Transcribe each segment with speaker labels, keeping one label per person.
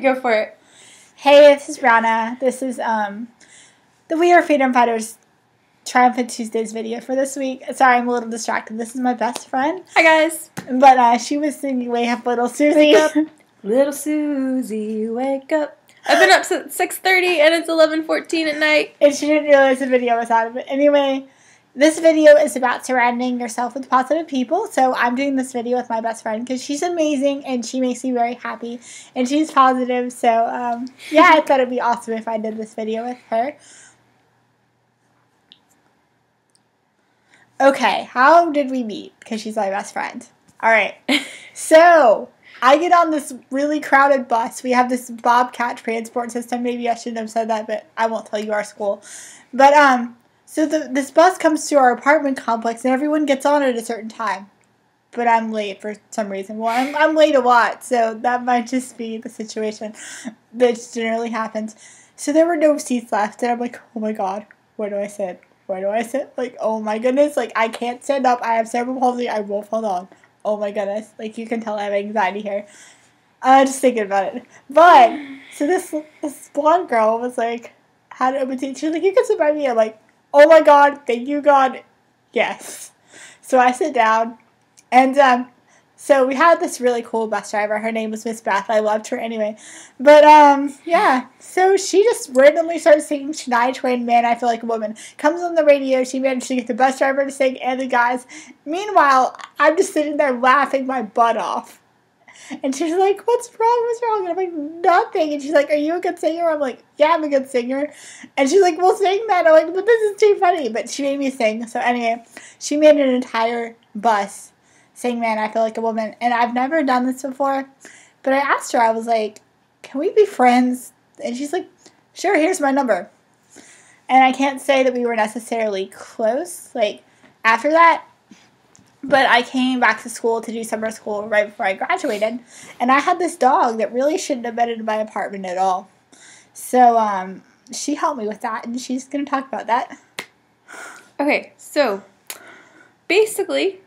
Speaker 1: Go for it.
Speaker 2: Hey, this is Brianna. This is the We Are Freedom Fighters Triumphant Tuesdays video for this week. Sorry, I'm a little distracted. This is my best friend.
Speaker 1: Hi, guys.
Speaker 2: But she was singing Wake Up Little Susie.
Speaker 1: Wake up, little Susie, wake up. I've been up since 6:30 and it's 11:14 at night.
Speaker 2: And she didn't realize the video was out of it. Anyway, this video is about surrounding yourself with positive people. So I'm doing this video with my best friend because she's amazing and she makes me very happy. And she's positive. So, yeah, I thought it would be awesome if I did this video with her. Okay, how did we meet? Because she's my best friend. All right. So, I get on this really crowded bus. We have this Bobcat transport system. Maybe I shouldn't have said that, but I won't tell you our school. But, so this bus comes to our apartment complex, and everyone gets on at a certain time. But I'm late for some reason. Well, I'm late a lot, so that might just be the situation that generally happens. So there were no seats left, and I'm like, oh my god, where do I sit? Where do I sit? Like, oh my goodness, like, I can't stand up. I have cerebral palsy. I will fall down. Oh my goodness. Like, you can tell I have anxiety here. Just thinking about it. But, so this blonde girl was like, had an open seat. She was like, you can sit by me. I'm like, oh my god, thank you god. Yes. So I sit down. And, so we had this really cool bus driver. Her name was Miss Beth. I loved her anyway. But, yeah. So she just randomly started singing Shania Twain, Man, I Feel Like a Woman. Comes on the radio. She managed to get the bus driver to sing and the guys. Meanwhile, I'm just sitting there laughing my butt off. And she's like, what's wrong? What's wrong? And I'm like, nothing. And she's like, are you a good singer? I'm like, yeah, I'm a good singer. And she's like, well, sing that. I'm like, but this is too funny. But she made me sing. So anyway, she made an entire bus sing Man, I Feel Like a Woman. And I've never done this before. But I asked her, I was like, can we be friends? And she's like, sure, here's my number. And I can't say that we were necessarily close, like, after that. But I came back to school to do summer school right before I graduated. And I had this dog that really shouldn't have been in my apartment at all. So, she helped me with that. And she's going to talk about that.
Speaker 1: Okay, so, basically,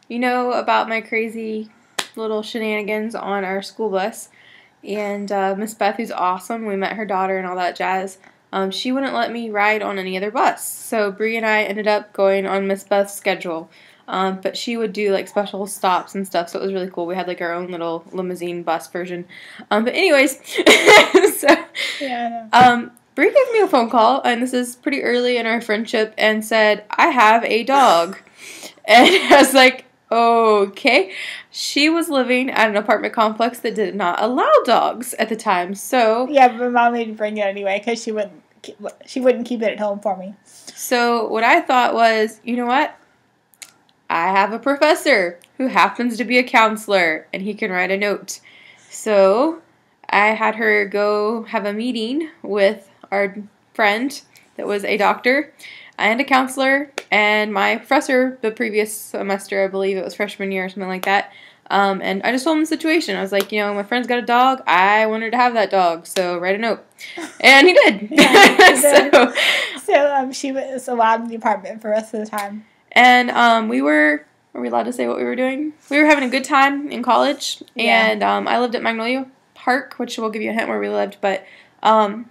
Speaker 1: you know about my crazy little shenanigans on our school bus. And Miss Beth, who's awesome, we met her daughter and all that jazz, she wouldn't let me ride on any other bus. So Bree and I ended up going on Miss Beth's schedule. But she would do like special stops and stuff, so it was really cool. We had like our own little limousine bus version. But anyways, so
Speaker 2: Yeah,
Speaker 1: Bree gave me a phone call, and this is pretty early in our friendship, and said, I have a dog. And I was like, okay. She was living at an apartment complex that did not allow dogs at the time, so...
Speaker 2: Yeah, but Mom made me bring it anyway, because she wouldn't keep it at home for me.
Speaker 1: So what I thought was, you know what? I have a professor who happens to be a counselor, and he can write a note. So I had her go have a meeting with our friend that was a doctor and a counselor, and my professor the previous semester, I believe it was freshman year or something like that, and I just told him the situation. I was like, you know, my friend's got a dog, I wanted to have that dog, so write a note. And he did.
Speaker 2: Yeah, he did. So she was allowed in the apartment for the rest of the time.
Speaker 1: And are we allowed to say what we were doing? We were having a good time in college, and I lived at Magnolia Park, which will give you a hint where we lived, but, so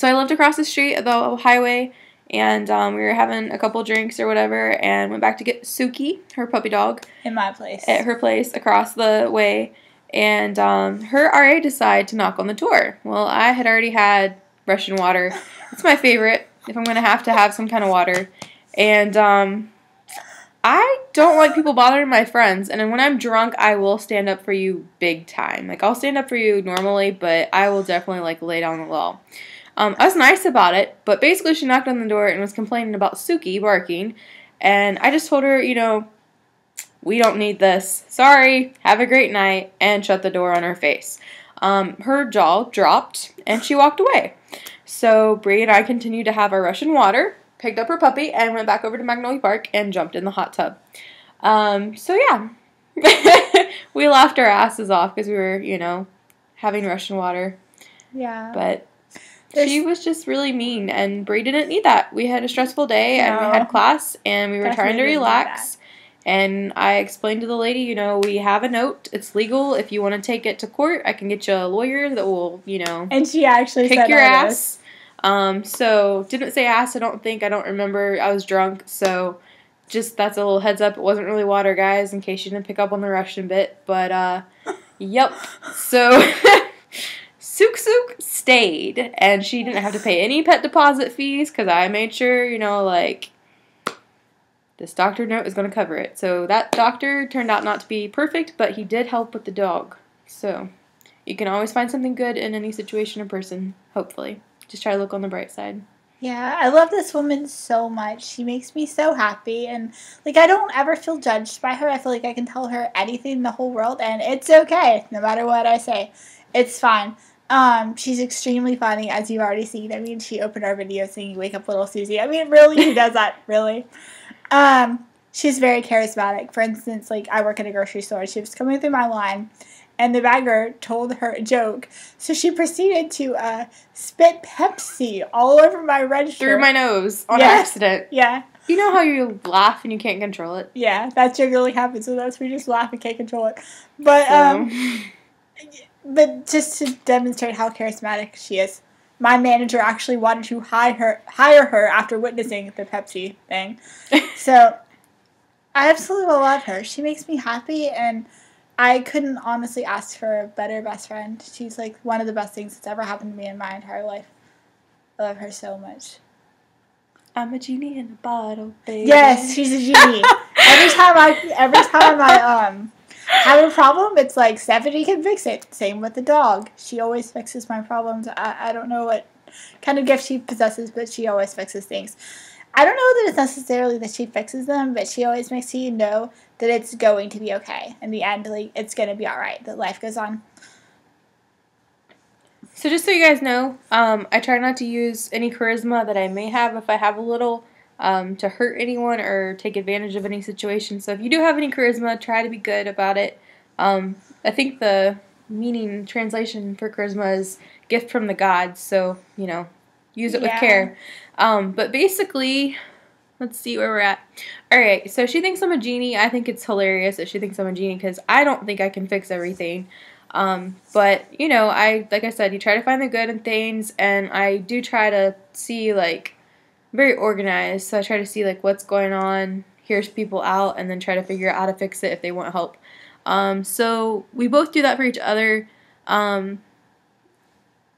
Speaker 1: I lived across the street of the highway, and we were having a couple drinks or whatever, and went back to get Suki, her puppy dog.
Speaker 2: In my place.
Speaker 1: At her place across the way, and her RA decided to knock on the door. Well, I had already had Russian water. It's my favorite if I'm going to have some kind of water. And I don't like people bothering my friends, and when I'm drunk, I will stand up for you big time. Like, I'll stand up for you normally, but I will definitely, like, lay down the law. I was nice about it, but basically she knocked on the door and was complaining about Suki barking, and I just told her, you know, we don't need this. Sorry, have a great night, and shut the door on her face. Her jaw dropped, and she walked away. So Bree and I continued to have our Russian water, picked up her puppy, and went back over to Magnolia Park and jumped in the hot tub. So yeah, we laughed our asses off because we were, you know, having Russian water.
Speaker 2: Yeah.
Speaker 1: But she was just really mean, and Bree didn't need that. We had a stressful day, and we had class, and we were trying to relax, And I explained to the lady, you know, we have a note. It's legal. If you want to take it to court, I can get you a lawyer that will, you know,
Speaker 2: and she actually
Speaker 1: kick
Speaker 2: said
Speaker 1: your
Speaker 2: all
Speaker 1: ass. So didn't say ass, I don't think. I don't remember. I was drunk, so just that's a little heads up. It wasn't really water, guys, in case you didn't pick up on the Russian bit. But, yep. So, Suk stayed, and she didn't have to pay any pet deposit fees, because I made sure, you know, like, this doctor note is going to cover it. So that doctor turned out not to be perfect, but he did help with the dog. So you can always find something good in any situation or person, hopefully. Just try to look on the bright side.
Speaker 2: Yeah, I love this woman so much. She makes me so happy, and like I don't ever feel judged by her. I feel like I can tell her anything in the whole world, and it's okay, no matter what I say. It's fine. She's extremely funny, as you've already seen. I mean, she opened our video saying, "Wake up, little Susie." I mean, really, who does that? Really? She's very charismatic. For instance, like, I work at a grocery store. She was coming through my line, and the bagger told her a joke. So she proceeded to spit Pepsi all over my register.
Speaker 1: Through my nose on accident.
Speaker 2: Yeah.
Speaker 1: You know how you laugh and you can't control it?
Speaker 2: Yeah, that generally happens with us. We just laugh and can't control it. But, but just to demonstrate how charismatic she is, my manager actually wanted to hire her after witnessing the Pepsi thing. So, I absolutely love her. She makes me happy, and I couldn't honestly ask for a better best friend. She's like one of the best things that's ever happened to me in my entire life. I love her so much.
Speaker 1: I'm a genie in a bottle, baby.
Speaker 2: Yes, she's a genie. every time I have a problem, it's like, Stephanie can fix it. Same with the dog. She always fixes my problems. I don't know what kind of gift she possesses, but she always fixes things. I don't know that it's necessarily that she fixes them, but she always makes you know that it's going to be okay. In the end, like, it's going to be alright, that life goes on.
Speaker 1: So just so you guys know, I try not to use any charisma that I may have, if I have a little, to hurt anyone or take advantage of any situation. So if you do have any charisma, try to be good about it. I think the translation for charisma is gift from the gods, so, you know, use it with care. But basically, let's see where we're at. Alright, so she thinks I'm a genie. I think it's hilarious that she thinks I'm a genie, because I don't think I can fix everything. But, you know, like I said, you try to find the good in things, and I do try to see, like, very organized. So I try to see, like, what's going on, here's people out, and then try to figure out how to fix it if they want help. So we both do that for each other.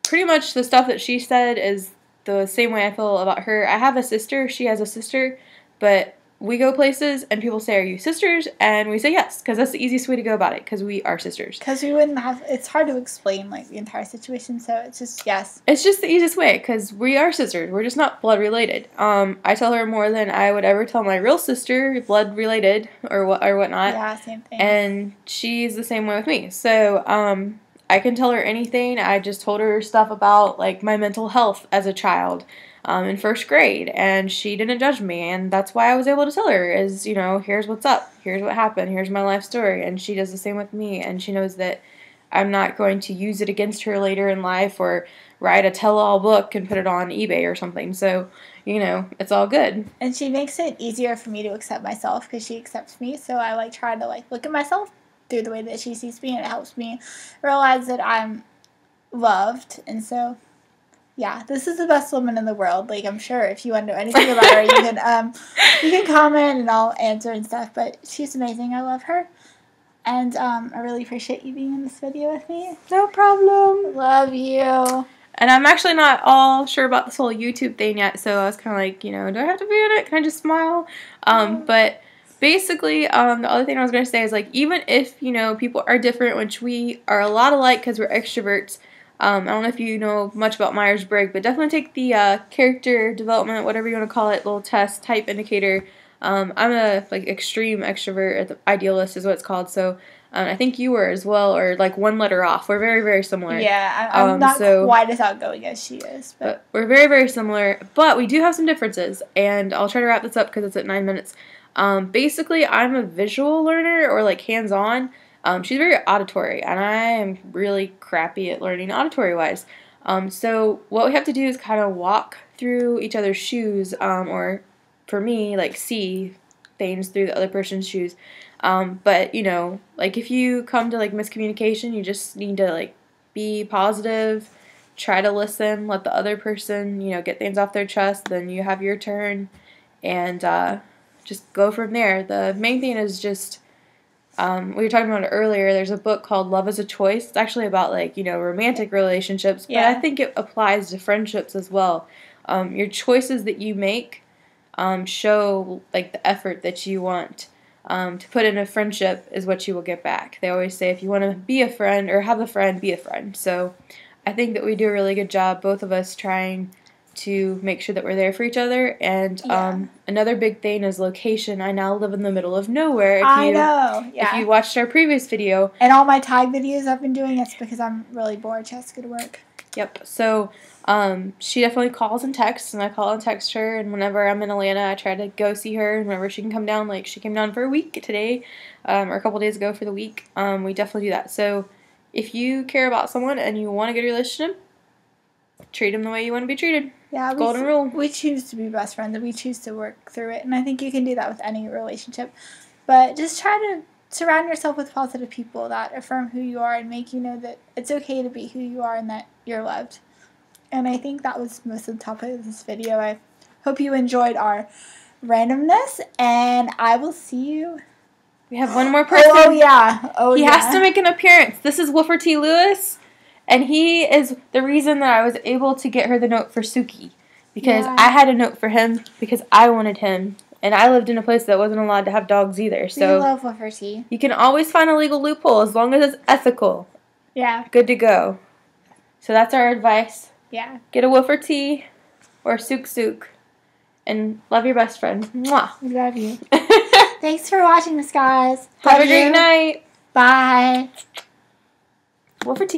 Speaker 1: Pretty much the stuff that she said is the same way I feel about her. I have a sister, she has a sister, but we go places and people say, "Are you sisters?" And we say yes, because that's the easiest way to go about it, because we are sisters.
Speaker 2: Because we wouldn't have, it's hard to explain, like, the entire situation, so it's just yes.
Speaker 1: It's just the easiest way, because we are sisters. We're just not blood related. I tell her more than I would ever tell my real sister, blood related, or whatnot.
Speaker 2: Yeah, same thing.
Speaker 1: And she's the same way with me. So, I can tell her anything. I just told her stuff about, like, my mental health as a child in first grade, and she didn't judge me, and that's why I was able to tell her is, you know, here's what's up, here's what happened, here's my life story, and she does the same with me, and she knows that I'm not going to use it against her later in life or write a tell-all book and put it on eBay or something. So, you know, it's all good.
Speaker 2: And she makes it easier for me to accept myself, because she accepts me, so I, like, try to, like, look at myself through the way that she sees me, and it helps me realize that I'm loved. And so, yeah, this is the best woman in the world. Like, I'm sure if you want to know anything about her, you can comment and I'll answer and stuff. But she's amazing. I love her, and I really appreciate you being in this video with me.
Speaker 1: No problem.
Speaker 2: Love you.
Speaker 1: And I'm actually not all sure about this whole YouTube thing yet, so I was kind of like, you know, do I have to be in it? Can I just smile? But basically, the other thing I was going to say is, like, even if, you know, people are different, which we are a lot alike because we're extroverts. I don't know if you know much about Myers-Briggs, but definitely take the character development, whatever you want to call it, little test type indicator. I'm a, like, extreme extrovert, idealist is what it's called, so I think you were as well, or, like, one letter off. We're very, very similar.
Speaker 2: Yeah, I'm not quite as outgoing as she is.
Speaker 1: But we're very, very similar, but we do have some differences, and I'll try to wrap this up because it's at 9 minutes. Basically, I'm a visual learner, or, like, hands-on. She's very auditory, and I am really crappy at learning auditory-wise. So what we have to do is kind of walk through each other's shoes, or for me, like, see things through the other person's shoes. But, you know, like, if you come to, like, miscommunication, you just need to, like, be positive, try to listen, let the other person, you know, get things off their chest, then you have your turn, and just go from there. The main thing is just, we were talking about it earlier, there's a book called Love is a Choice. It's actually about, like, you know, romantic relationships, but I think it applies to friendships as well. Your choices that you make show, like, the effort that you want to put in a friendship is what you will get back. They always say if you want to be a friend or have a friend, be a friend. So I think that we do a really good job, both of us, trying to make sure that we're there for each other. And another big thing is location. I now live in the middle of nowhere.
Speaker 2: I know. Yeah.
Speaker 1: If you watched our previous video.
Speaker 2: And all my tag videos I've been doing, it's because I'm really bored. She has to go to work.
Speaker 1: Yep. So she definitely calls and texts, and I call and text her, and whenever I'm in Atlanta, I try to go see her, and whenever she can come down, like she came down for a week today, or a couple days ago for the week, we definitely do that. So if you care about someone and you want a good relationship, treat them the way you want to be treated.
Speaker 2: Yeah,
Speaker 1: golden rule.
Speaker 2: We choose to be best friends, and we choose to work through it, and I think you can do that with any relationship. But just try to surround yourself with positive people that affirm who you are and make you know that it's okay to be who you are and that you're loved. And I think that was most of the topic of this video. I hope you enjoyed our randomness, and I will see you.
Speaker 1: We have one more person.
Speaker 2: Oh, yeah.
Speaker 1: He has to make an appearance. This is Wolford T. Lewis, and he is the reason that I was able to get her the note for Suki, because I had a note for him because I wanted him, and I lived in a place that wasn't allowed to have dogs either. So
Speaker 2: we love Wolford T.
Speaker 1: You can always find a legal loophole as long as it's ethical.
Speaker 2: Yeah.
Speaker 1: Good to go. So that's our advice.
Speaker 2: Yeah.
Speaker 1: Get a Wolford T or Sook, and love your best friend. Mwah.
Speaker 2: We love you. Thanks for watching this, guys.
Speaker 1: Have a great night.
Speaker 2: Bye.
Speaker 1: Wolford T.